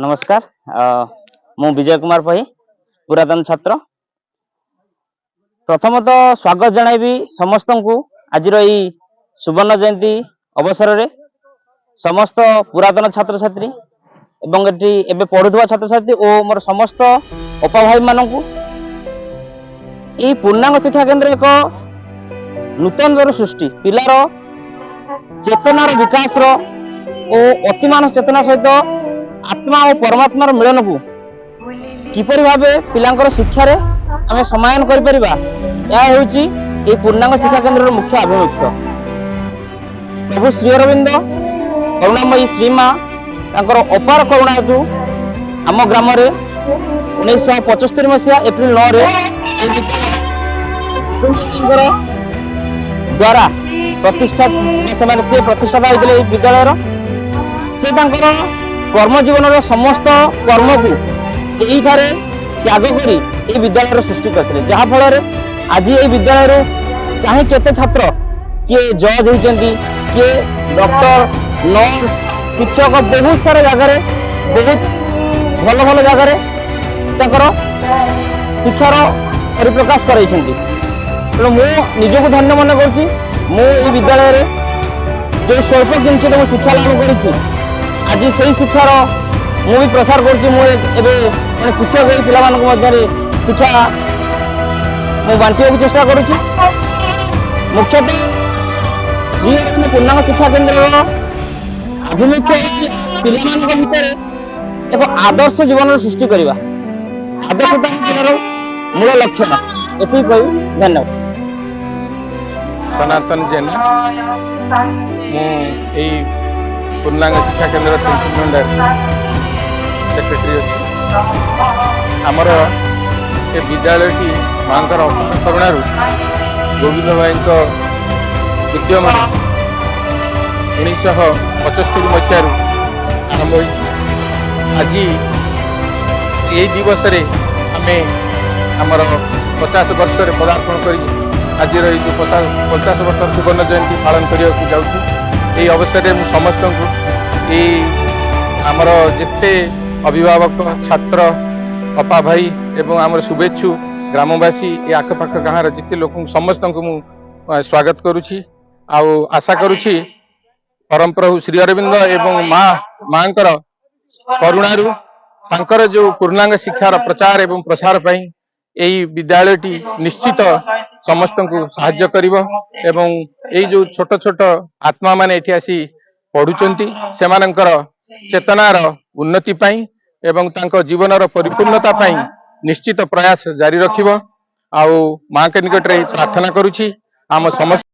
नमस्कार। मु विजय कुमार पही पुरातन छात्र। प्रथमतः स्वागत जणाइबी समस्त को आज सुवर्ण जयंती अवसर में समस्त पुरातन छात्र छात्री एवं एबे पढ़ुवा छात्र छात्री और मोर समस्त अपा भाई मानू पूर्णांग शिक्षा केंद्र एक नूतन दर सृष्टि पिलार चेतनार विकास और अतिमान चेतना सहित आत्मा और परमात्मार मिलन को किपरि भाबे पिलांकर शिक्षा रे आमे समायन करि परिबा या होउची ए पूर्णांग शिक्षा केंद्र मुख्य अभिमुख्य। प्रभु श्री अरविंद करुणामयी श्रीमा तांकर अपार करुणा हेतु आम ग्राम रे 1975 मसीहा एप्रिल 9 रे द्वारा प्रतिष्ठा से प्रतिष्ठाता होइतले विद्यालय से तांकर कर्म जीवन समस्त कर्म को यही त्याग करी ये विद्यालय सृष्टि करते जहाँ फल आज ये विद्यालय कहीं केते छात्र किए जज होती किए डॉक्टर नर्स शिक्षक बहुत सारा जगह बहुत भल भल जगह शिक्षार परिप्रकाश कर तेणु मु निजक धन्य मन कर विद्यालय जो स्वल्प जिन शिक्षा लाभ कर आज से शिक्षार मु भी प्रसार कर शिक्षक पिला शिक्षा मु बांटा चेष्टा करुच्ची। मुख्यतः श्री पूर्णांग शिक्षा केंद्र आभिमुख्य पिला भितर एक आदर्श जीवन सृष्टि करवा आदर्शता मूल लक्ष्य ये कह धन्यवाद। सनातन जेन मु पूर्णांग शिक्षा केंद्र सेक्रेटरी अच्छी आमर ए विद्यालय माँ अपूर्ण करुण गोविंद भाई उद्यम 1975 मसीह आरंभ हो आज यही दिवस आम आमर 50 वर्ष पदार्पण कर आज 50 वर्ष सुवर्ण जयंती पालन करने जाऊँ। ये अवसर में समस्त को आमर जिते अभिभावक छात्र अपा भाई एवं आमर शुभेच्छु ग्रामवासी ये आखपाख गाँव जिते लोक समस्त को मु स्वागत करुछि। आशा करुछि परम प्रभु श्री अरविंद एवं माँ करुणारू तांकर जो पूर्णांग शिक्षार प्रचार एवं प्रसार पाई यही विद्यालयटी निश्चित समस्त को साहाय्य करिवो एवं यही जो छोट छोट आत्मा माने एठी आसी पढ़ुचंती सेमानंकर चेतनार उन्नति पाई एवं तांको जीवनर परिपूर्णता पाई निश्चित प्रयास जारी रखिबो। आउ मां के निकट रे प्रार्थना करूछि आम समस्त